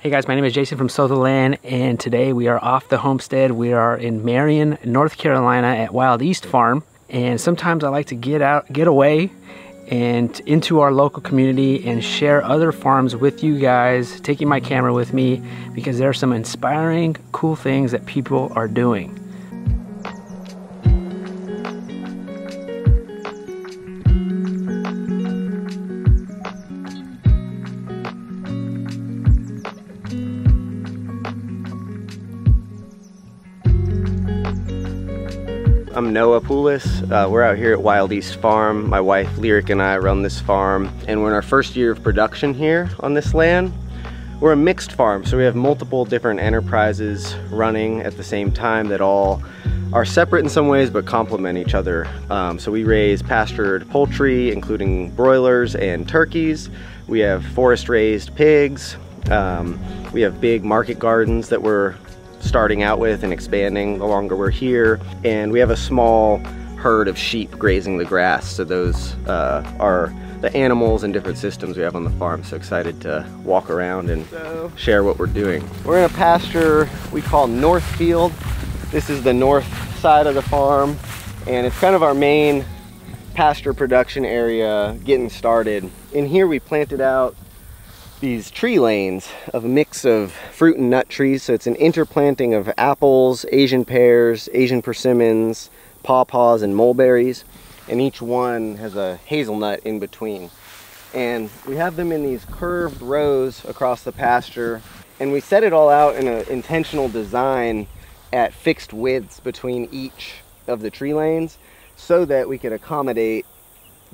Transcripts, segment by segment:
Hey guys, my name is Jason from Sutherland, and today we are off the homestead. We are in Marion, North Carolina at Wild East Farm. And sometimes I like to get away and into our local community and share other farms with you guys, taking my camera with me because there are some inspiring, cool things that people are doing. I'm Noah Poulis. We're out here at Wild East Farm. My wife Lyric and I run this farm, and we're in our first year of production here on this land. We're a mixed farm, so we have multiple different enterprises running at the same time that all are separate in some ways but complement each other. So we raise pastured poultry, including broilers and turkeys. We have forest raised pigs. We have big market gardens that we're starting out with and expanding the longer we're here, and we have a small herd of sheep grazing the grass. So those are the animals and different systems we have on the farm. So excited to walk around and share what we're doing. We're in a pasture we call Northfield. This is the north side of the farm, and it's kind of our main pasture production area getting started. In here we planted out these tree lanes of a mix of fruit and nut trees. So it's an interplanting of apples, Asian pears, Asian persimmons, pawpaws, and mulberries. And each one has a hazelnut in between. And we have them in these curved rows across the pasture. And we set it all out in an intentional design at fixed widths between each of the tree lanes so that we could accommodate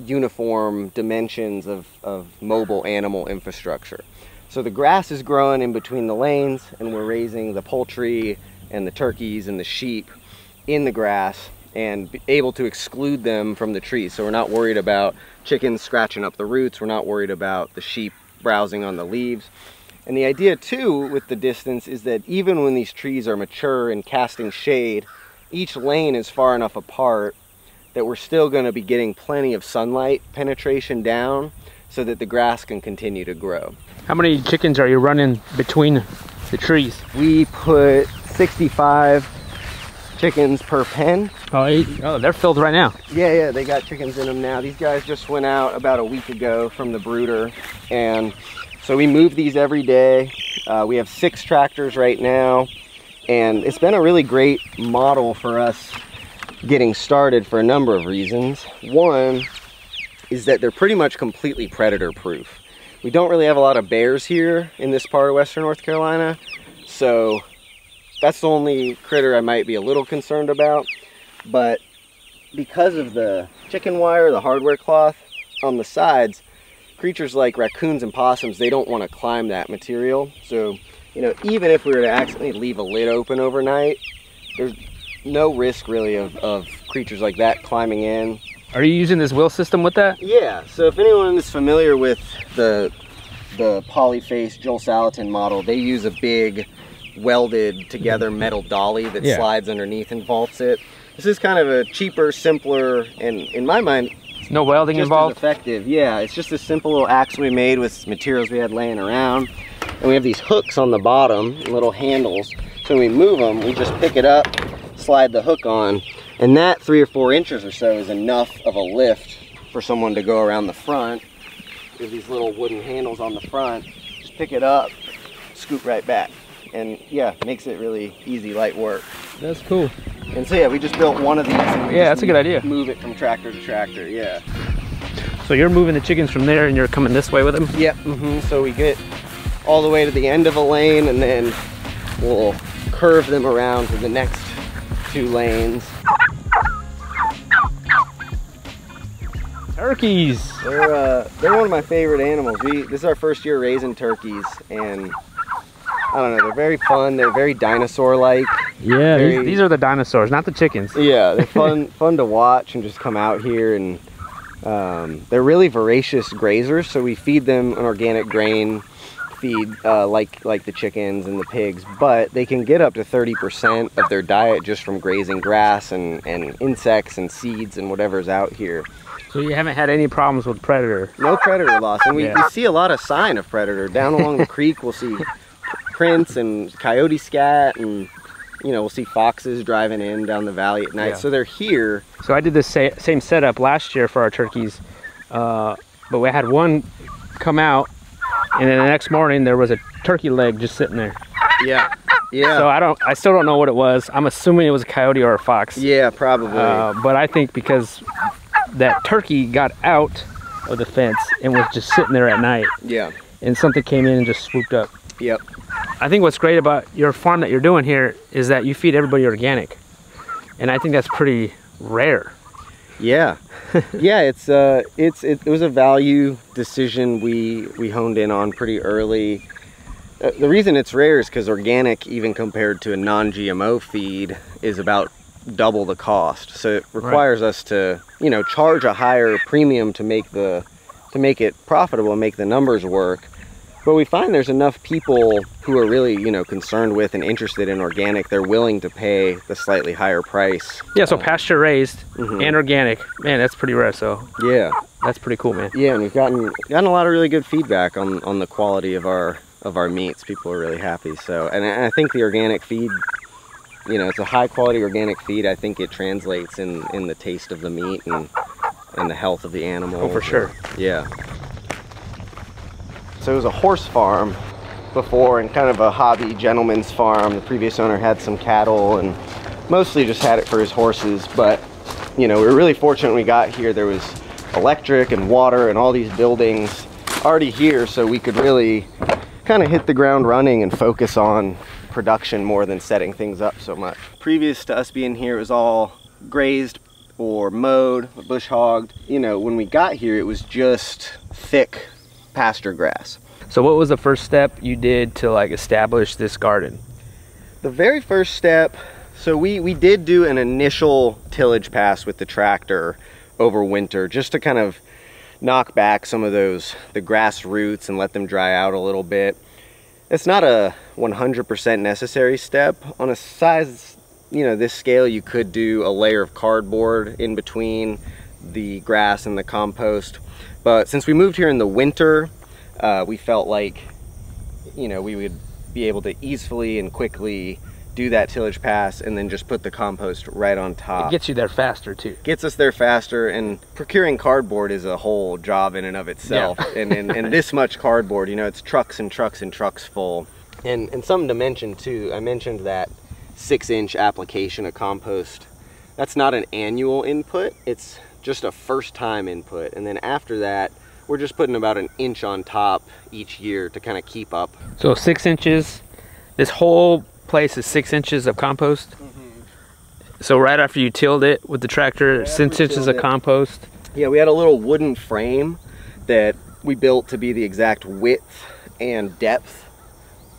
uniform dimensions of mobile animal infrastructure. So the grass is growing in between the lanes, and we're raising the poultry and the turkeys and the sheep in the grass and be able to exclude them from the trees. So we're not worried about chickens scratching up the roots. We're not worried about the sheep browsing on the leaves. And the idea too with the distance is that even when these trees are mature and casting shade, each lane is far enough apart that we're still going to be getting plenty of sunlight penetration down so that the grass can continue to grow. How many chickens are you running between the trees? We put 65 chickens per pen. Oh, they're filled right now. Yeah, they got chickens in them now. These guys just went out about a week ago from the brooder, and so we move these every day. We have 6 tractors right now, and it's been a really great model for us getting started for a number of reasons. One is that they're pretty much completely predator proof. We don't really have a lot of bears here in this part of western North Carolina, so that's the only critter I might be a little concerned about. But because of the chicken wire, the hardware cloth on the sides, creatures like raccoons and possums, they don't want to climb that material. So, you know, even if we were to accidentally leave a lid open overnight, there's no risk really of creatures like that climbing in. Are you using this wheel system with that? Yeah, so if anyone is familiar with the polyface Joel Salatin model, they use a big welded together metal dolly that slides underneath and vaults it. This is kind of a cheaper, simpler, and in my mind, no welding just involved? As effective. Yeah, it's just a simple little axle we made with materials we had laying around. And we have these hooks on the bottom, little handles. So when we move them, we just pick it up, slide the hook on, and that 3 or 4 inches or so is enough of a lift for someone to go around the front. We have these little wooden handles on the front, just pick it up, scoop right back, and yeah, makes it really easy, light work. That's cool. And so yeah, we just built one of these. And yeah, that's a good idea. Move it from tractor to tractor, yeah. So you're moving the chickens from there and you're coming this way with them? Yep, so we get all the way to the end of a lane, and then we'll curve them around to the next 2 lanes. Turkeys! They're one of my favorite animals. This is our first year raising turkeys, and I don't know, they're very fun, they're very dinosaur-like. Yeah, these are the dinosaurs, not the chickens. Yeah, they're fun to watch and just come out here, and they're really voracious grazers, so we feed them an organic grain feed like the chickens and the pigs, but they can get up to 30% of their diet just from grazing grass and insects and seeds and whatever's out here. So you haven't had any problems with predator? No predator loss, and we see a lot of sign of predator. Down along the creek we'll see prints and coyote scat, and you know, we'll see foxes driving in down the valley at night. So they're here. So I did this same setup last year for our turkeys, but we had one come out, and then the next morning there was a turkey leg just sitting there. Yeah. Yeah. So I still don't know what it was. I'm assuming it was a coyote or a fox. Yeah, probably. But I think because that turkey got out of the fence and was just sitting there at night. Yeah. And something came in and just swooped up. Yep. I think what's great about your farm that you're doing here is that you feed everybody organic. And I think that's pretty rare. Yeah. Yeah, it was a value decision we honed in on pretty early. The reason it's rare is because organic, even compared to a non-GMO feed, is about double the cost. So it requires us to, you know, charge a higher premium to make it profitable and make the numbers work. But we find there's enough people who are really, you know, concerned with and interested in organic. They're willing to pay the slightly higher price. Yeah, so pasture raised and organic, man, that's pretty rare. So yeah, that's pretty cool, man. Yeah, and we've gotten a lot of really good feedback on the quality of our meats. People are really happy. So, and I think the organic feed, you know, it's a high quality organic feed. I think it translates in the taste of the meat and the health of the animal. Oh, for sure. Yeah. So it was a horse farm before, and kind of a hobby gentleman's farm. The previous owner had some cattle and mostly just had it for his horses. But, you know, we were really fortunate when we got here. There was electric and water and all these buildings already here, so we could really kind of hit the ground running and focus on production more than setting things up so much. Previous to us being here, it was all grazed or mowed, bush hogged. You know, when we got here, it was just thick pasture grass. So what was the first step you did to like establish this garden? The very first step, so we did do an initial tillage pass with the tractor over winter, just to kind of knock back some of the grass roots and let them dry out a little bit. It's not a 100% necessary step. On a size, you know, this scale, you could do a layer of cardboard in between the grass and the compost. But since we moved here in the winter, we felt like, you know, we would be able to easily and quickly do that tillage pass and then just put the compost right on top. It gets you there faster too. Gets us there faster, and procuring cardboard is a whole job in and of itself. Yeah. and this much cardboard, you know, it's trucks and trucks and trucks full. And something to mention too, I mentioned that 6-inch application of compost. That's not an annual input, it's just a first time input. And then after that, we're just putting about an inch on top each year to kind of keep up. So 6 inches, this whole place is 6 inches of compost. So right after you tilled it with the tractor, 6 inches of compost. Yeah, we had a little wooden frame that we built to be the exact width and depth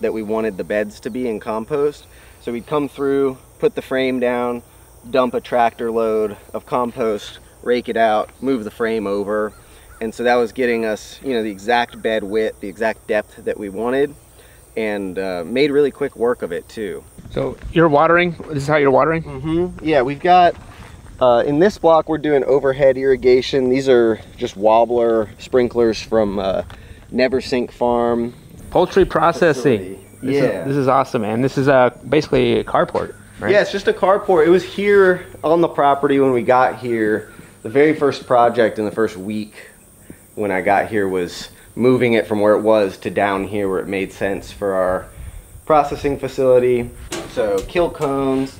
that we wanted the beds to be in compost. So we'd come through, put the frame down, dump a tractor load of compost, rake it out, move the frame over. And so that was getting us, you know, the exact bed width, the exact depth that we wanted, and made really quick work of it too. So you're watering, this is how you're watering? Yeah, we've got, in this block we're doing overhead irrigation. These are just wobbler sprinklers from Never Sink Farm. Poultry Processing. This is awesome, man. This is basically a carport, right? Yeah, it's just a carport. It was here on the property when we got here. The very first project in the first week when I got here was moving it from where it was to down here where it made sense for our processing facility. So kill cones,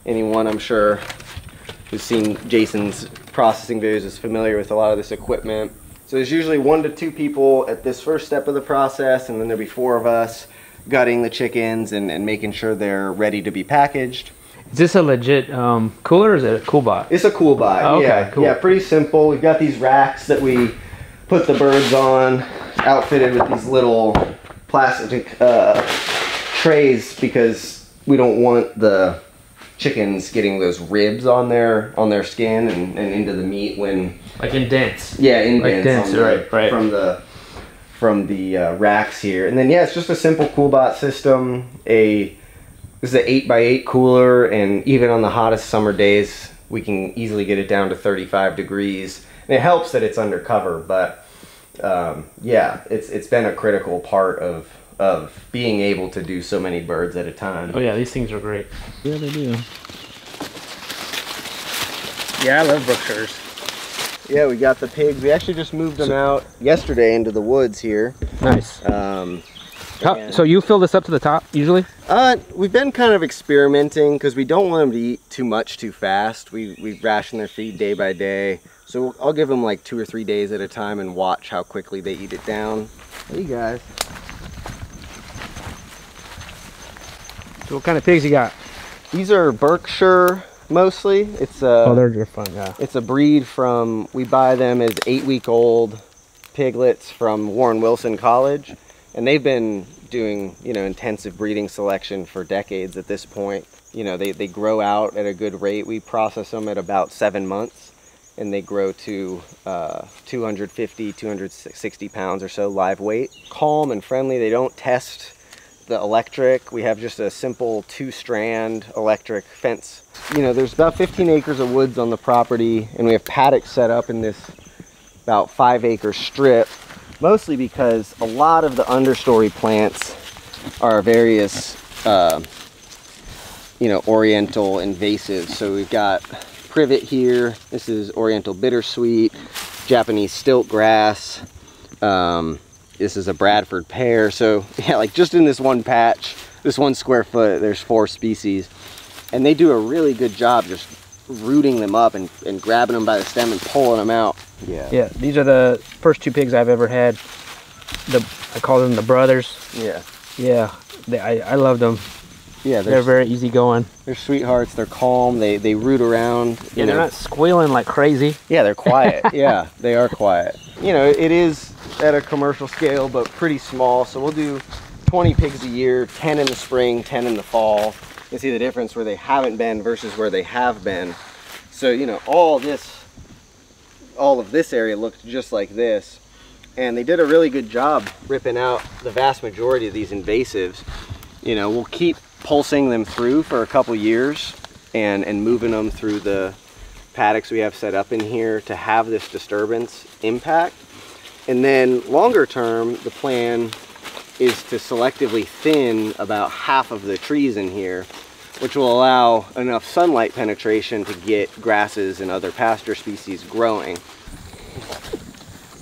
anyone I'm sure who's seen Jason's processing videos is familiar with a lot of this equipment. So there's usually 1 to 2 people at this first step of the process, and then there'll be 4 of us gutting the chickens and making sure they're ready to be packaged. Is this a legit cooler or is it a cool bot? It's a cool bot. Oh, okay, yeah, cool. Yeah, pretty simple. We've got these racks that we put the birds on, outfitted with these little plastic trays because we don't want the chickens getting those ribs on their skin and into the meat when like indents. Yeah, indents, right. from the racks here. And then yeah, it's just a simple CoolBot system. This is an 8x8 cooler, and even on the hottest summer days we can easily get it down to 35 degrees. And it helps that it's undercover, but yeah, it's been a critical part of of being able to do so many birds at a time. Oh yeah, these things are great. Yeah, they do. Yeah, I love Berkshires. Yeah, we got the pigs. We actually just moved them out yesterday into the woods here. Nice. So you fill this up to the top usually? We've been kind of experimenting because we don't want them to eat too much too fast. We ration their feed day by day. So I'll give them like 2 or 3 days at a time and watch how quickly they eat it down. Hey guys. So what kind of pigs you got? These are Berkshire mostly. It's Oh, they're fun, yeah. It's a breed from, we buy them as 8-week-old piglets from Warren Wilson College. And they've been doing, you know, intensive breeding selection for decades at this point. You know, they grow out at a good rate. We process them at about 7 months. And they grow to 250, 260 pounds or so live weight. Calm and friendly. They don't test the electric. We have just a simple 2-strand electric fence. You know, there's about 15 acres of woods on the property, and we have paddocks set up in this about 5-acre strip, mostly because a lot of the understory plants are various, you know, oriental invasives. So we've got privet here. This is oriental bittersweet, Japanese stilt grass. This is a Bradford pear. So yeah, like just in this one patch, this 1 square foot, there's 4 species, and they do a really good job just rooting them up and grabbing them by the stem and pulling them out. Yeah, these are the first 2 pigs I've ever had. I call them the brothers. Yeah, I love them. Yeah, they're very easygoing. They're sweethearts. They're calm. They root around. Yeah, they're not squealing like crazy. Yeah, they're quiet. Yeah, they are quiet. You know, it is at a commercial scale, but pretty small. So we'll do 20 pigs a year, 10 in the spring, 10 in the fall. You see the difference where they haven't been versus where they have been. So, you know, all of this area looked just like this. And they did a really good job ripping out the vast majority of these invasives. You know, we'll keep pulsing them through for a couple years and moving them through the paddocks we have set up in here to have this disturbance impact. And then longer term, the plan is to selectively thin about half of the trees in here, which will allow enough sunlight penetration to get grasses and other pasture species growing.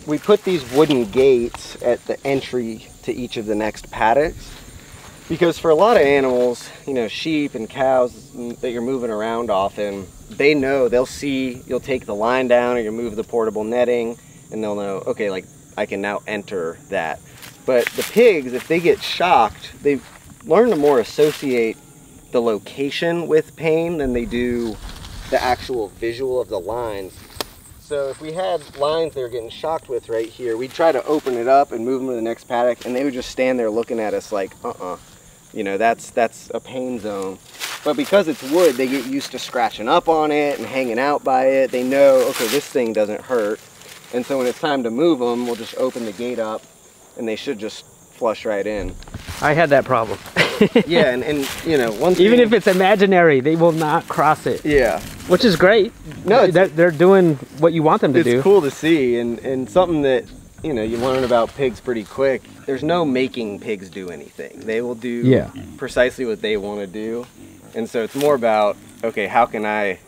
We put these wooden gates at the entry to each of the next paddocks because for a lot of animals, you know, sheep and cows that you're moving around often, they know, they'll see you'll take the line down or you move the portable netting and they'll know, okay, like I can now enter that. But the pigs, if they get shocked, they learn to more associate the location with pain than they do the actual visual of the lines. So if we had lines they were getting shocked with right here, we'd try to open it up and move them to the next paddock, and they would just stand there looking at us like, you know, that's a pain zone. But because it's wood, they get used to scratching up on it and hanging out by it. They know, okay, this thing doesn't hurt. And so when it's time to move them, we'll just open the gate up and they should just flush right in. I had that problem. Yeah, and you know, even if it's imaginary, they will not cross it. Yeah. Which is great. No, they're doing what you want them to do. It's cool to see, and something that, you know, you learn about pigs pretty quick. There's no making pigs do anything. They will do precisely what they want to do. And so it's more about, okay, how can I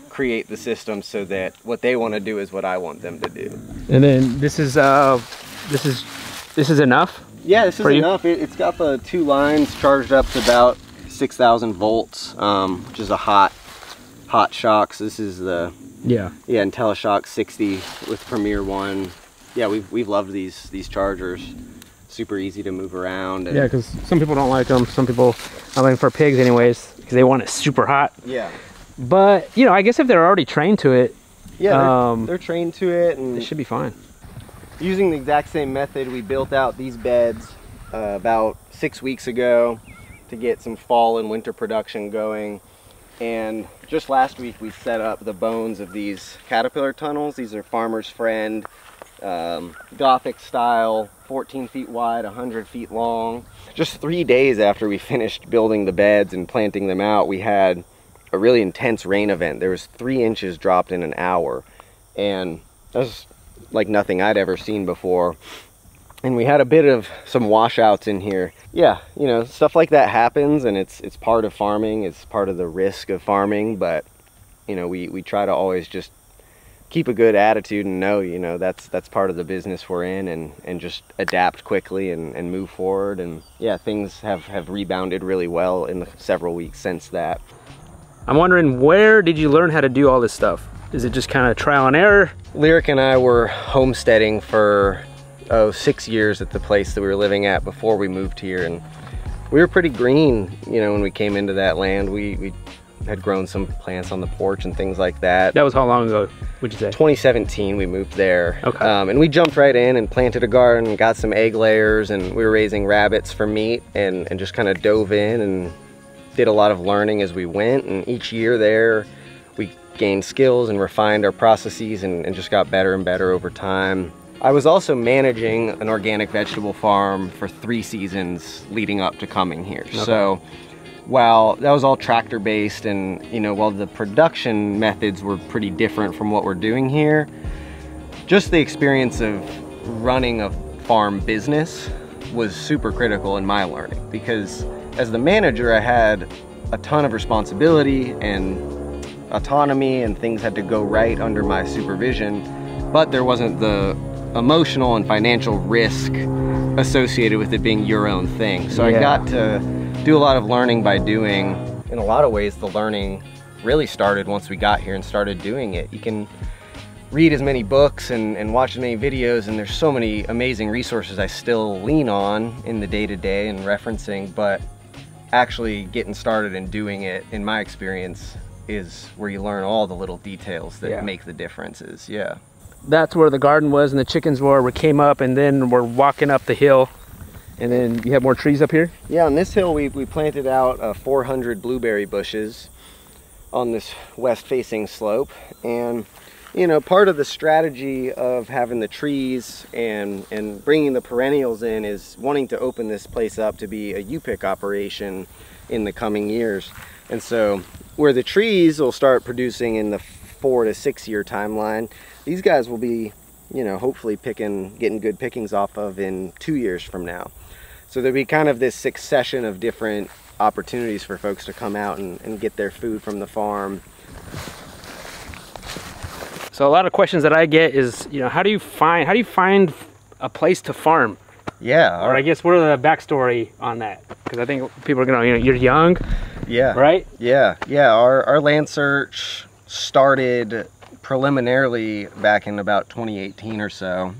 create the system so that what they want to do is what I want them to do. And then this is enough? Yeah, this is enough. It's got the 2 lines charged up to about 6,000 volts, which is a hot shock. So this is the IntelliShock 60 with Premier 1. Yeah, we've loved these chargers. Super easy to move around. And because some people don't like them. Some people are looking for pigs anyways because they want it super hot. Yeah. But you know, I guess if they're already trained to it, they're trained to it, and they should be fine. Using the exact same method, we built out these beds about 6 weeks ago to get some fall and winter production going. And just last week we set up the bones of these Catapillar tunnels. These are Farmer's Friend, Gothic style, 14 feet wide, 100 feet long. Just 3 days after we finished building the beds and planting them out, we had a really intense rain event. There was 3 inches dropped in an hour, and that was like nothing I'd ever seen before. and we had a bit of some washouts in here. Yeah, you know, stuff like that happens, and it's part of farming. It's part of the risk of farming, but you know, we try to always just keep a good attitude and know, you know, that's part of the business we're in, and just adapt quickly and move forward. And yeah, things have rebounded really well in the several weeks since that. I'm wondering, where did you learn how to do all this stuff? Is it just kind of trial and error? Lyric and I were homesteading for 6 years at the place that we were living at before we moved here, and we were pretty green, you know, when we came into that land. We had grown some plants on the porch and things like that. That was how long ago, would you say? 2017 we moved there. Okay. And we jumped right in and planted a garden and got some egg layers, and we were raising rabbits for meat, and just kind of dove in and did a lot of learning as we went. And each year there we gained skills and refined our processes, and just got better and better over time. I was also managing an organic vegetable farm for 3 seasons leading up to coming here. Okay. So while that was all tractor based, and you know, while the production methods were pretty different from what we're doing here, just the experience of running a farm business was super critical in my learning, because as the manager I had a ton of responsibility and autonomy, and things had to go right under my supervision, but there wasn't the emotional and financial risk associated with it being your own thing. So yeah. I got to do a lot of learning by doing. In a lot of ways, the learning really started once we got here and started doing it. You can read as many books and watch as many videos, and there's so many amazing resources I still lean on in the day-to-day and referencing, but actually getting started and doing it, in my experience, is where you learn all the little details that make the differences. Yeah. That's where the garden was and the chickens were. We came up, and then we're walking up the hill, and then you have more trees up here? Yeah, on this hill we planted out 400 blueberry bushes on this west-facing slope. And you know, part of the strategy of having the trees and bringing the perennials in is wanting to open this place up to be a U-pick operation in the coming years. And so where the trees will start producing in the 4 to 6 year timeline, these guys will be, you know, hopefully getting good pickings off of in 2 years from now. So there'll be kind of this succession of different opportunities for folks to come out and get their food from the farm. So a lot of questions that I get is, you know, how do you find a place to farm? Yeah. Or I guess, what are the backstory on that? Because I think people are gonna, you know, you're young. Yeah. Right? Yeah. Yeah. Our land search started preliminarily back in about 2018 or so.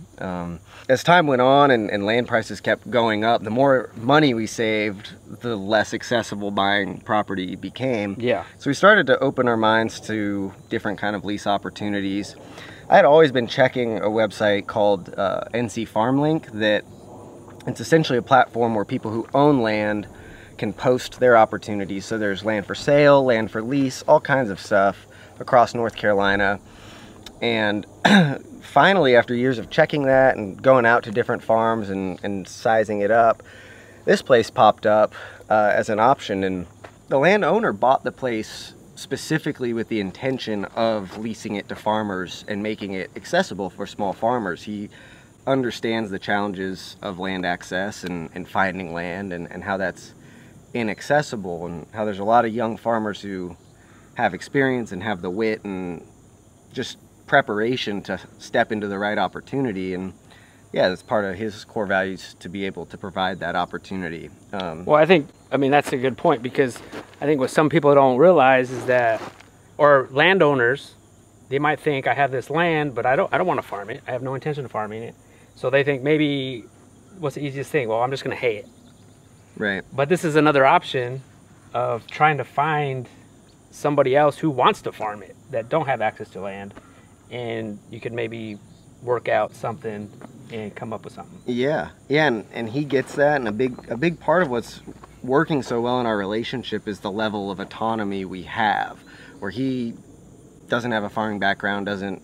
As time went on and land prices kept going up, the more money we saved, the less accessible buying property became. Yeah. So we started to open our minds to different kind of lease opportunities. I had always been checking a website called NC FarmLink, that it's essentially a platform where people who own land can post their opportunities. So there's land for sale, land for lease, all kinds of stuff across North Carolina. And finally, after years of checking that and going out to different farms and sizing it up, this place popped up as an option. And the landowner bought the place specifically with the intention of leasing it to farmers and making it accessible for small farmers. He understands the challenges of land access and finding land, and how that's inaccessible, and how there's a lot of young farmers who have experience and have the wit and just preparation to step into the right opportunity. And yeah, that's part of his core values, to be able to provide that opportunity. Well, I mean, that's a good point, because I think what some people don't realize is that, or landowners, they might think, I have this land, but I don't want to farm it. I have no intention of farming it. So they think, maybe, what's the easiest thing? Well, I'm just going to hay it. Right. But this is another option of trying to find somebody else who wants to farm it, that don't have access to land, and you could maybe work out something and come up with something. Yeah, and he gets that, and a big part of what's working so well in our relationship is the level of autonomy we have, where he doesn't have a farming background, doesn't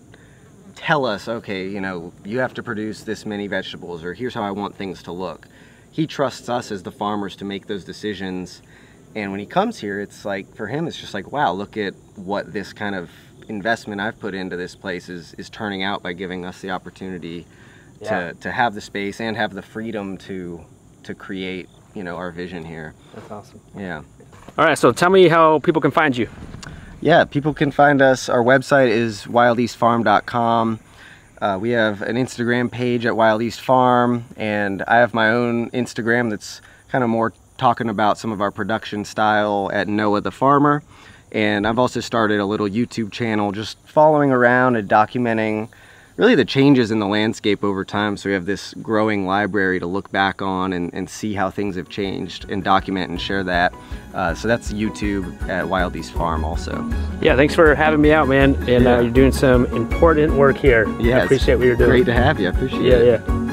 tell us, okay, you know, you have to produce this many vegetables, or here's how I want things to look. He trusts us as the farmers to make those decisions. And when he comes here, it's like, for him, it's just like, wow, look at what this kind of investment I've put into this place is turning out by giving us the opportunity to have the space and have the freedom to create, you know, our vision here. That's awesome. Yeah. All right, so tell me how people can find you. Yeah, people can find us. Our website is wildeastfarm.com. We have an Instagram page at Wild East Farm, and I have my own Instagram that's kind of more talking about some of our production style at Noah the Farmer. And I've also started a little YouTube channel just following around and documenting really the changes in the landscape over time. So we have this growing library to look back on and see how things have changed and document and share that. So that's YouTube at Wild East Farm also. Yeah, thanks for having me out, man. And you're doing some important work here. Yeah, I appreciate what you're doing. Great to have you. I appreciate it. Yeah.